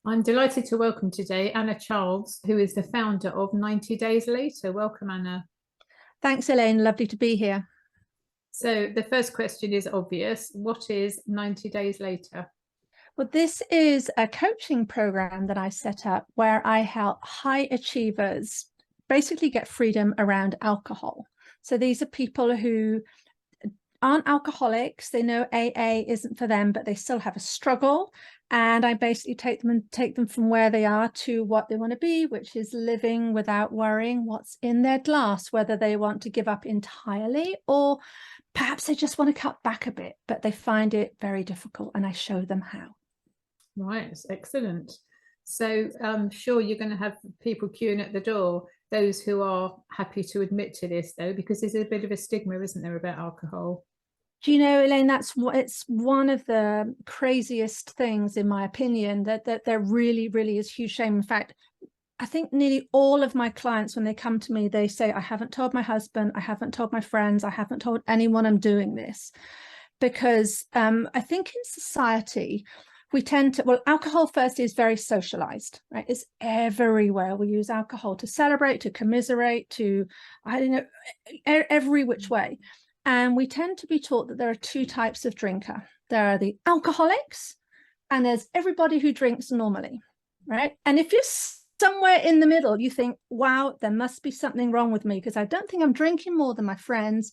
I'm delighted to welcome today Anna Charles, who is the founder of 90 Days Later. Welcome, Anna. Thanks, Elaine. Lovely to be here. So the first question is obvious. What is 90 Days Later? Well, this is a coaching program that I set up where I help high achievers basically get freedom around alcohol. So these are people who aren't alcoholics. They know AA isn't for them, but they still have a struggle. And I basically take them from where they are to what they want to be, which is living without worrying what's in their glass, whether they want to give up entirely or perhaps they just want to cut back a bit, but they find it very difficult, and I show them how. Right, excellent. So I'm sure you're going to have people queuing at the door, those who are happy to admit to this, though, because there's a bit of a stigma, isn't there, about alcohol? Do you know, Elaine, it's one of the craziest things, in my opinion, that there really is huge shame. In fact, I think nearly all of my clients, when they come to me, they say, I haven't told my husband, I haven't told my friends, I haven't told anyone I'm doing this. Because I think in society, we tend to, well, alcohol first is very socialized, right? It's everywhere. We use alcohol to celebrate, to commiserate, to, I don't know, every which way. And we tend to be taught that there are two types of drinker. There are the alcoholics, and there's everybody who drinks normally, right? And if you're somewhere in the middle, you think, wow, there must be something wrong with me because I don't think I'm drinking more than my friends,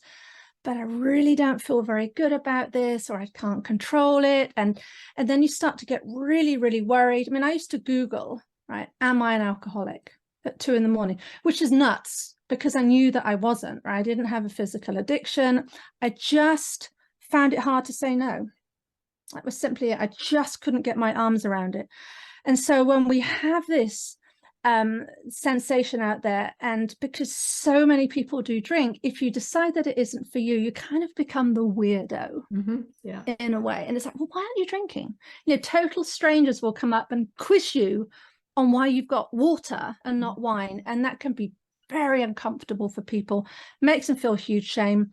but I really don't feel very good about this, or I can't control it. And then you start to get really worried. I mean, I used to Google, right, am I an alcoholic at 2 in the morning, which is nuts because I knew that I wasn't, right? I didn't have a physical addiction. I just found it hard to say no. That was simply it. I just couldn't get my arms around it. And so when we have this sensation out there, and because so many people do drink, if you decide that it isn't for you, you kind of become the weirdo. Yeah. In a way. And it's like, well, why aren't you drinking? You know, total strangers will come up and quiz you on why you've got water and not wine, and that can be very uncomfortable for people, makes them feel huge shame.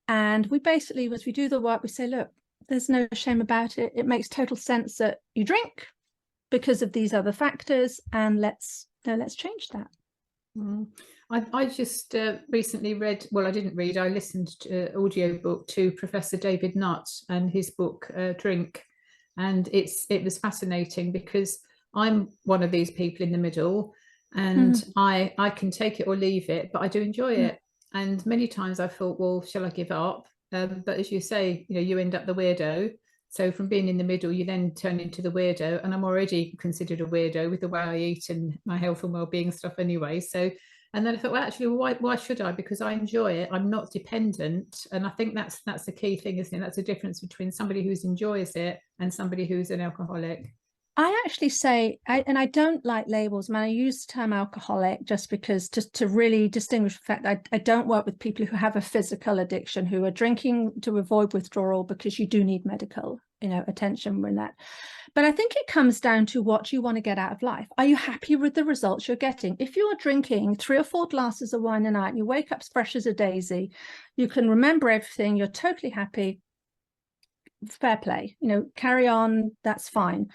And we basically, as we do the work, we say, look, there's no shame about it. It makes total sense that you drink because of these other factors, and let's change that. I just recently read, well, I didn't read, I listened to an audio book to Professor David Nutt and his book Drink, and it was fascinating because I'm one of these people in the middle, and I can take it or leave it, but I do enjoy it. And many times I thought, well, shall I give up? But as you say, you know, you end up the weirdo. So from being in the middle, you then turn into the weirdo, and I'm already considered a weirdo with the way I eat and my health and well-being stuff anyway. So, and then I thought, well, actually, why should I? Because I enjoy it. I'm not dependent, and I think that's the key thing, isn't it? That's the difference between somebody who enjoys it and somebody who's an alcoholic. I actually say, and I don't like labels, man. I use the term alcoholic just because, just to really distinguish the fact that I don't work with people who have a physical addiction, who are drinking to avoid withdrawal, because you do need medical, you know, attention with that. But I think it comes down to what you want to get out of life. Are you happy with the results you're getting? If you're drinking 3 or 4 glasses of wine a night and you wake up fresh as a daisy, you can remember everything, you're totally happy, fair play, you know, carry on, that's fine.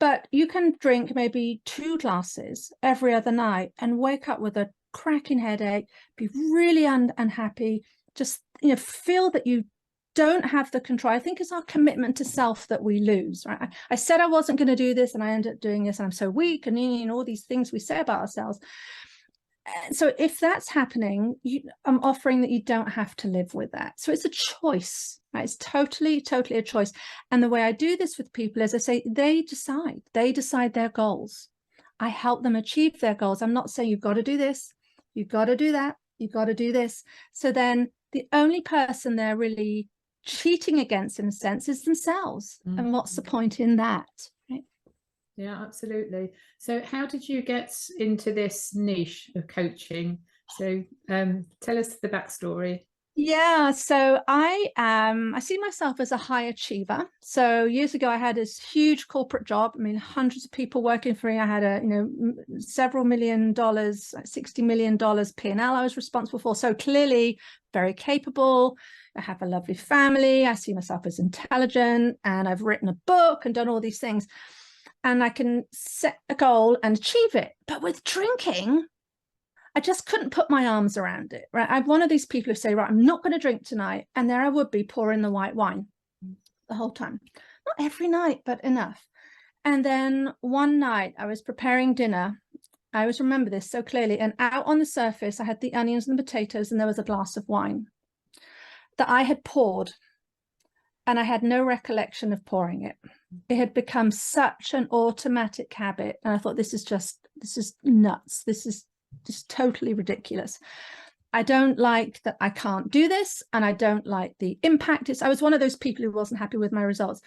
But you can drink maybe 2 glasses every other night and wake up with a cracking headache, be really unhappy, just, you know, feel that you don't have the control. I think it's our commitment to self that we lose, right? I said I wasn't going to do this and I ended up doing this, and I'm so weak, and all these things we say about ourselves. So if that's happening, I'm offering that you don't have to live with that. So it's a choice, right? It's totally a choice. And the way I do this with people is I say, they decide their goals. I help them achieve their goals. I'm not saying you've got to do this, you've got to do that, you've got to do this. So then the only person they're really cheating against, in a sense, is themselves. And what's the point in that? Yeah, absolutely. So how did you get into this niche of coaching? So tell us the backstory. Yeah, so I see myself as a high achiever. So years ago, I had this huge corporate job. I mean, hundreds of people working for me. I had several $1 million, like $60 million P&L I was responsible for. So clearly very capable. I have a lovely family. I see myself as intelligent, and I've written a book and done all these things. and I can set a goal and achieve it. But with drinking, I just couldn't put my arms around it, right? I'm one of these people who say, right, I'm not going to drink tonight. And there I would be pouring the white wine the whole time. Not every night, but enough. And then one night I was preparing dinner. I always remember this so clearly. And out on the surface, I had the onions and the potatoes, and there was a glass of wine that I had poured. And I had no recollection of pouring it. It had become such an automatic habit. And I thought, this is nuts. This is just totally ridiculous. I don't like that I can't do this, and I don't like the impact. I was one of those people who wasn't happy with my results,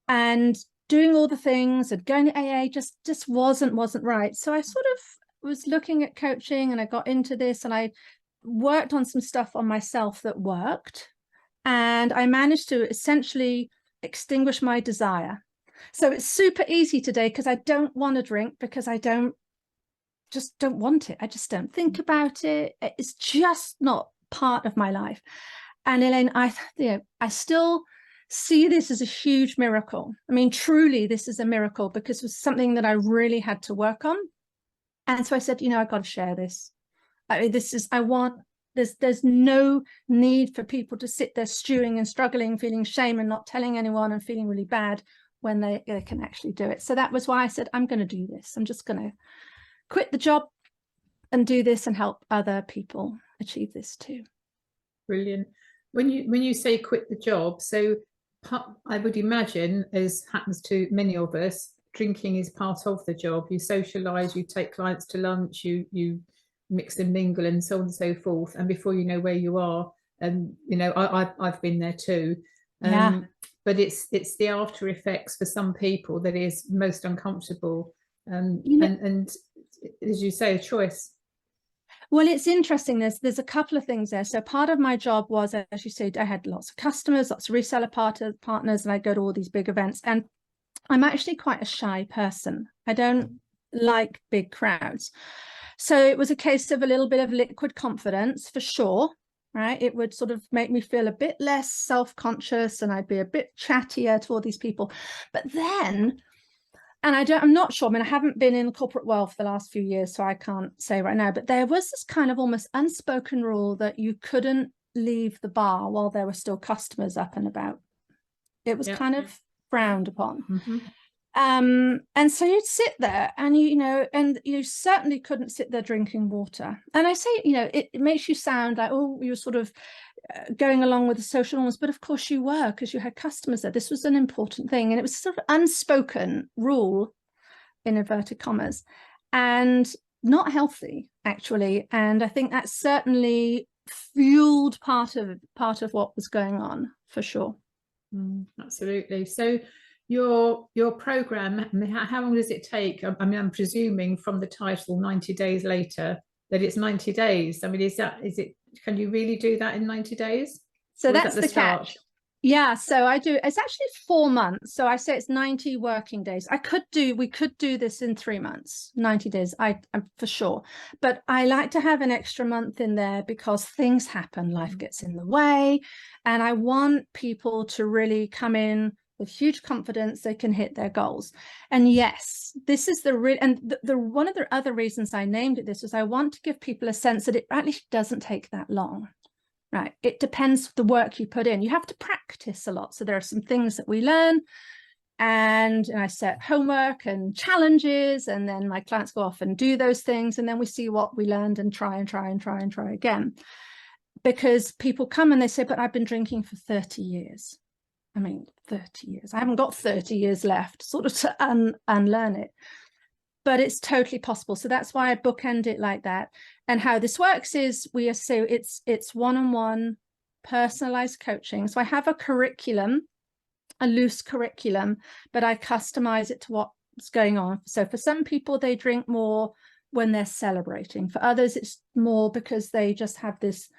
and doing all the things and going to AA just wasn't right. So I sort of was looking at coaching, and I got into this, and I worked on some stuff on myself that worked, and I managed to essentially extinguish my desire. So it's super easy today because I don't want to drink, because I just don't want it. I just don't think about it. It's just not part of my life. And Elaine, I still see this as a huge miracle. I mean, truly, this is a miracle, because it was something that I really had to work on. And so I said, I've got to share this. There's no need for people to sit there stewing and struggling, feeling shame and not telling anyone and feeling really bad when they can actually do it. So that was why I said, I'm going to do this. I'm just going to quit the job and do this and help other people achieve this too. Brilliant. When you say quit the job, so I would imagine, as happens to many of us, drinking is part of the job. You socialize, you take clients to lunch, you mix and mingle and so on and so forth, and before you know where you are, I've been there too. But it's the after effects for some people that is most uncomfortable, and as you say, a choice. Well, it's interesting. There's a couple of things there. So part of my job was, as you said, I had lots of customers, lots of reseller partners, and I go to all these big events. And I'm actually quite a shy person. I don't like big crowds. So it was a case of a little bit of liquid confidence, for sure, right? It would sort of make me feel a bit less self-conscious, and I'd be a bit chattier to all these people. But then, and I'm not sure, I mean, I haven't been in the corporate world for the last few years, so I can't say right now, but there was this kind of almost unspoken rule that you couldn't leave the bar while there were still customers up and about. It was kind of frowned upon. Mm-hmm. And so you'd sit there, and and you certainly couldn't sit there drinking water. And I say, it makes you sound like, oh, you're sort of going along with the social norms, but of course you were, because you had customers there. This was an important thing, and it was sort of unspoken rule, in inverted commas, and not healthy, actually. And I think that certainly fueled part of what was going on, for sure. Absolutely. So your program, how long does it take? I mean, I'm presuming from the title 90 days later that it's 90 days. I mean, is it, can you really do that in 90 days? So that's the catch. Yeah, so it's actually 4 months. So I say it's 90 working days. We could do this in 3 months, 90 days, I'm for sure. But I like to have an extra month in there because things happen, life gets in the way. And I want people to really come in with huge confidence they can hit their goals. And yes, this is the one of the other reasons I named it this was I want to give people a sense that it actually doesn't take that long. Right. It depends the work you put in. You have to practice a lot. So there are some things that we learn, and I set homework and challenges, and then my clients go off and do those things. And then we see what we learned and try again. Because people come and they say, but I've been drinking for 30 years. I mean, 30 years. I haven't got 30 years left sort of to unlearn it. But it's totally possible. So that's why I bookend it like that. And how this works is it's one-on-one personalized coaching. So I have a curriculum, a loose curriculum, but I customize it to what's going on. So for some people, they drink more when they're celebrating. For others, it's more because they just have these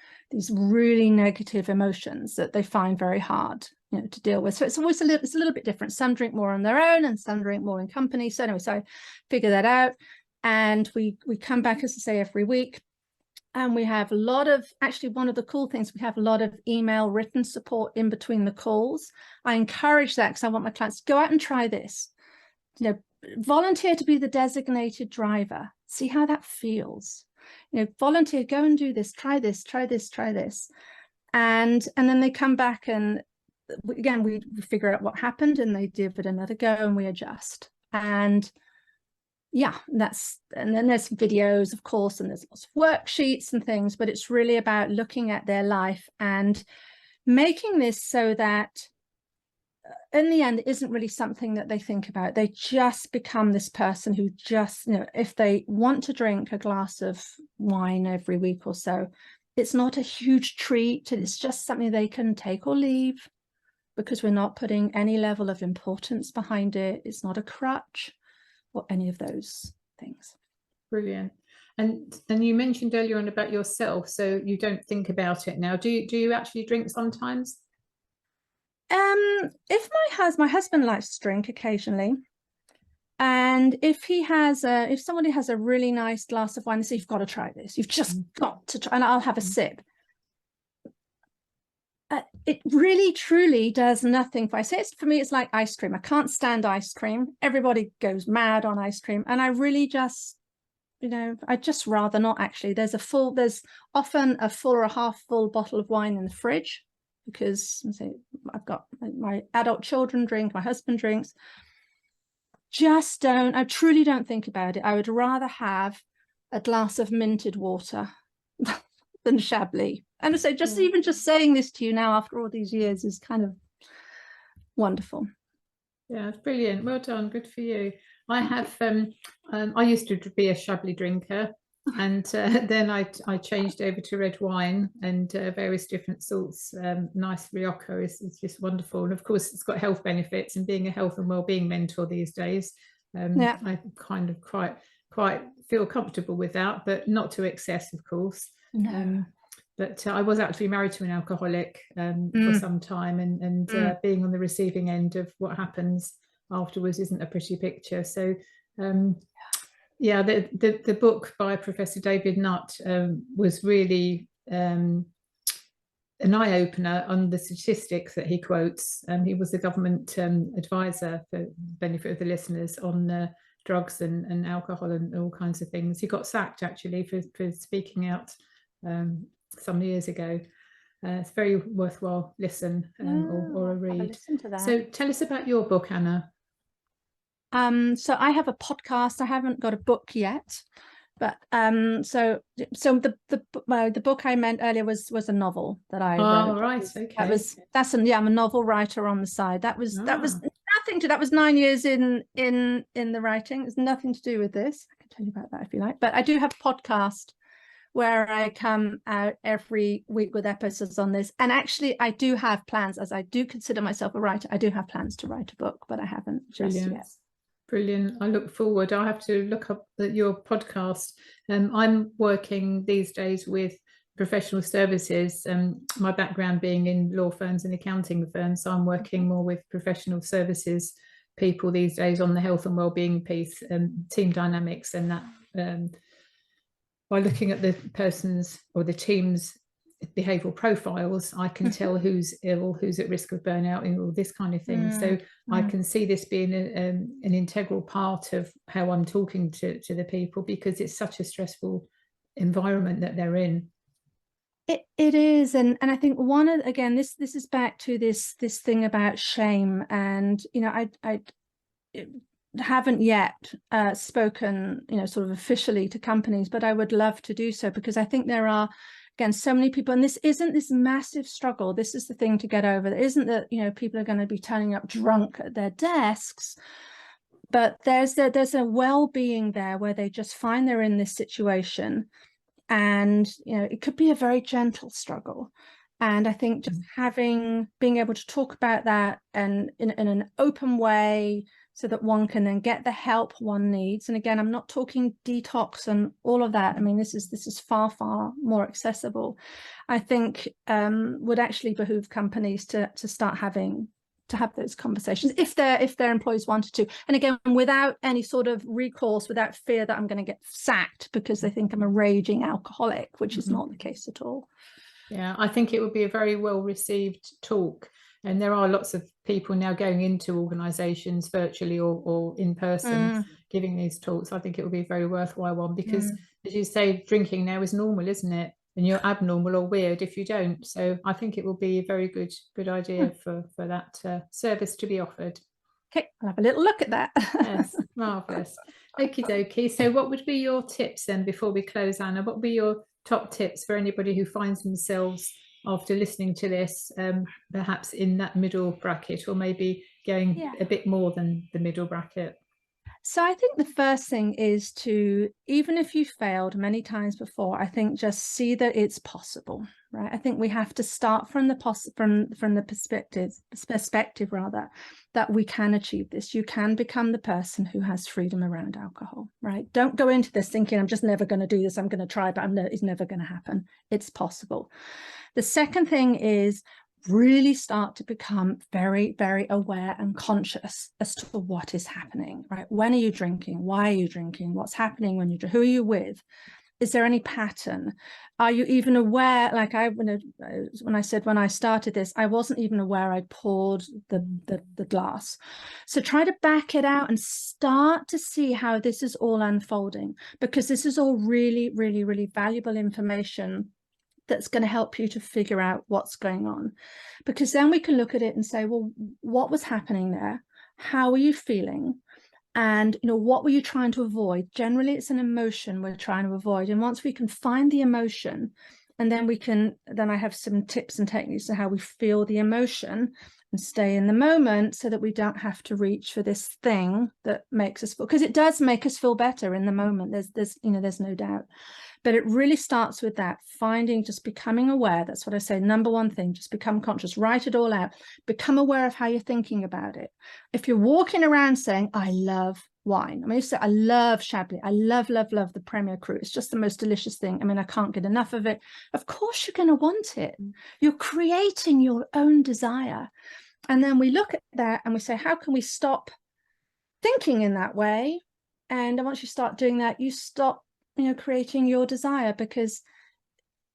really negative emotions that they find very hard to deal with. So it's always a little bit different. Some drink more on their own and some drink more in company. So anyway, so I figure that out, and we come back, as I say, every week, and we have a lot of, actually one of the cool things, we have a lot of email written support in between the calls. I encourage that because I want my clients to go out and try this, volunteer to be the designated driver. See how that feels. You know, volunteer, go and do this, try this, try this, try this. And then they come back, and again, we figure out what happened, and they give it another go, and we adjust. And yeah, and then there's videos, of course, and there's lots of worksheets and things, but it's really about looking at their life and making this so that in the end, it isn't really something that they think about. They just become this person who just, you know, if they want to drink a glass of wine every week or so, it's not a huge treat. It's just something they can take or leave, because we're not putting any level of importance behind it. It's not a crutch or any of those things. Brilliant. And you mentioned earlier on about yourself, so you don't think about it now. Do you actually drink sometimes? If my husband likes to drink occasionally, and if somebody has a really nice glass of wine, they say, you've got to try this, you've just got to try, and I'll have a sip. It really truly does nothing for, I say it's, for me, it's like ice cream. I can't stand ice cream. Everybody goes mad on ice cream, and I really just, you know, I'd just rather not. Actually, there's often a full or a half full bottle of wine in the fridge, because I've got my adult children drink, my husband drinks. I truly don't think about it. I would rather have a glass of minted water than Chablis. And so even just saying this to you now after all these years is kind of wonderful. Yeah, it's brilliant. Well done. Good for you. I have I used to be a Chablis drinker, and then I changed over to red wine and various different sorts. Nice Rioja is just wonderful, and of course it's got health benefits, and being a health and well-being mentor these days, I kind of quite feel comfortable with that, but not to excess, of course. No. But I was actually married to an alcoholic for some time, and being on the receiving end of what happens afterwards isn't a pretty picture. So yeah, the book by Professor David Nutt was really an eye-opener on the statistics that he quotes. He was the government advisor, for the benefit of the listeners, on drugs and alcohol and all kinds of things. He got sacked actually for speaking out some years ago. It's a very worthwhile listen or a read. Listen to that. So tell us about your book, Anna. So I have a podcast. I haven't got a book yet, but so the book I meant earlier was a novel that I wrote. Right, okay. I'm a novel writer on the side. That was nothing to, that was 9 years in the writing. It's nothing to do with this. I can tell you about that if you like. But I do have a podcast where I come out every week with episodes on this. And actually, I do have plans, as I do consider myself a writer. I do have plans to write a book, but I haven't just yet. Brilliant. I look forward. I'll have to look up your podcast. I'm working these days with professional services, my background being in law firms and accounting firms. So I'm working more with professional services people these days on the health and wellbeing piece, team dynamics, and that by looking at the person's or the team's behavioural profiles, I can tell who's ill, who's at risk of burnout, and all this kind of thing. So I can see this being an integral part of how I'm talking to the people, because it's such a stressful environment that they're in. It is, and I think again, this is back to this thing about shame, and you know, I haven't yet spoken, you know, sort of officially to companies, but I would love to do so, because I think there are, again, so many people, and this isn't this massive struggle. This is the thing to get over. It isn't that, you know, people are going to be turning up drunk at their desks, but there's a well-being there where they just find they're in this situation, and you know, it could be a very gentle struggle. And I think just being able to talk about that and in an open way, so that one can then get the help one needs. And again, I'm not talking detox and all of that. I mean, this is far, far more accessible. I think would actually behoove companies to start to have those conversations if their employees wanted to. And again, without any sort of recourse, without fear that I'm going to get sacked because they think I'm a raging alcoholic, which is not the case at all. Yeah, I think it would be a very well received talk. And there are lots of people now going into organisations virtually or in person giving these talks. I think it will be a very worthwhile one because, as you say, drinking now is normal, isn't it? And you're abnormal or weird if you don't. So I think it will be a very good idea for that service to be offered. Okay, I'll have a little look at that. Yes, marvellous. Okie dokie. So what would be your tips then before we close, Anna? What would be your top tips for anybody who finds themselves after listening to this, perhaps in that middle bracket, or maybe going a bit more than the middle bracket? So I think the first thing is to, even if you failed many times before, I think just see that it's possible, right? I think we have to start from the perspective rather, that we can achieve this. You can become the person who has freedom around alcohol, right? Don't go into this thinking, I'm just never going to do this. I'm going to try, but it's never going to happen. It's possible. The second thing is really start to become very, very aware and conscious as to what is happening, right? When are you drinking? Why are you drinking? What's happening when you drink? Who are you with? Is there any pattern? Are you even aware? Like when I said when I started this, I wasn't even aware I poured the glass. So try to back it out and start to see how this is all unfolding, because this is all really, really, really valuable information that's going to help you to figure out what's going on, because then we can look at it and say, well, what was happening there? How are you feeling? And, you know, what were you trying to avoid? Generally, it's an emotion we're trying to avoid. And once we can find the emotion, and then I have some tips and techniques to how we feel the emotion and stay in the moment so that we don't have to reach for this thing that makes us feel, because it does make us feel better in the moment. There's no doubt. But it really starts with that, just becoming aware. That's what I say. Number one thing, just become conscious, write it all out, become aware of how you're thinking about it. If you're walking around saying, I love wine. I mean, you say, I love Chablis. I love the Premier Cru. It's just the most delicious thing. I mean, I can't get enough of it. Of course, you're going to want it. You're creating your own desire. And then we look at that and we say, how can we stop thinking in that way? And once you start doing that, you stop creating your desire, because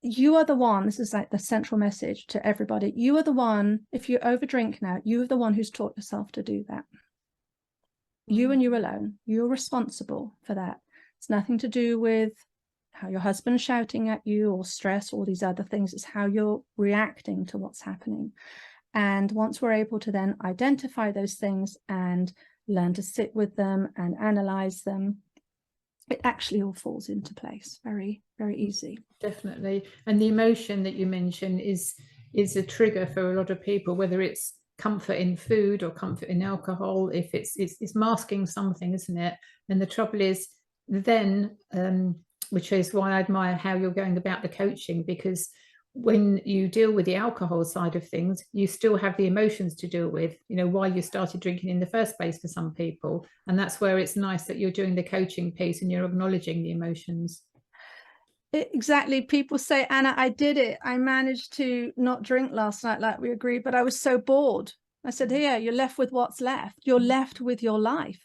you are the one. This is like the central message to everybody. You are the one. If you overdrink now, you are the one who's taught yourself to do that. You and you alone. You're responsible for that. It's nothing to do with how your husband's shouting at you or stress, all these other things. It's how you're reacting to what's happening. And once we're able to then identify those things and learn to sit with them and analyze them, it actually all falls into place very, very easy. Definitely. And the emotion that you mentioned is a trigger for a lot of people, whether it's comfort in food or comfort in alcohol. If it's masking something, isn't it? And the trouble is then, which is why I admire how you're going about the coaching, because when you deal with the alcohol side of things, you still have the emotions to deal with, why you started drinking in the first place for some people. And that's where it's nice that you're doing the coaching piece and you're acknowledging the emotions. Exactly. People say, Anna, I did it. I managed to not drink last night like we agreed, but I was so bored. I said, here, you're left with what's left. You're left with your life.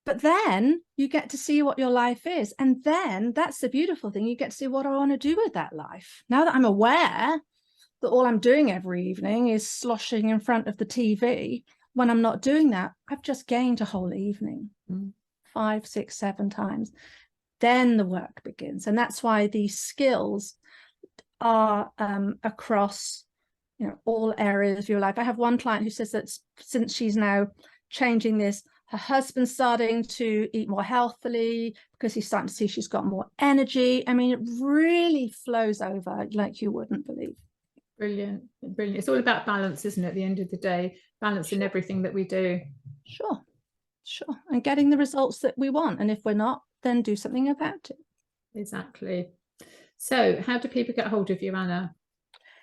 But then you get to see what your life is. And then that's the beautiful thing. You get to see what I want to do with that life. Now that I'm aware that all I'm doing every evening is sloshing in front of the TV, when I'm not doing that, I've just gained a whole evening, 5, 6, 7 times. Then the work begins. And that's why these skills are across all areas of your life. I have one client who says that since she's now changing this, her husband's starting to eat more healthily because he's starting to see she's got more energy. I mean, it really flows over like you wouldn't believe. Brilliant. Brilliant. It's all about balance, isn't it? At the end of the day, balance in everything that we do. Sure. And getting the results that we want. And if we're not, then do something about it. Exactly. So how do people get hold of you, Anna?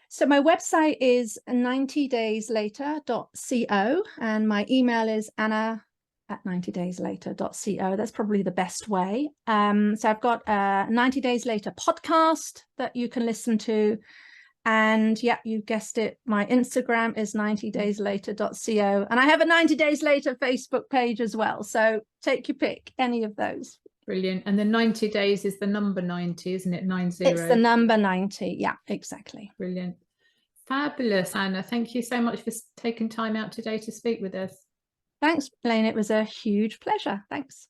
So my website is 90dayslater.co and my email is anna@90dayslater.co. That's probably the best way. So I've got a 90 Days Later podcast that you can listen to. And yeah, you guessed it. My Instagram is 90dayslater.co. And I have a 90 Days Later Facebook page as well. So take your pick, any of those. Brilliant. And the 90 days is the number 90, isn't it? 90. It's the number 90. Yeah, exactly. Brilliant. Fabulous, Anna. Thank you so much for taking time out today to speak with us. Thanks, Elaine. It was a huge pleasure. Thanks.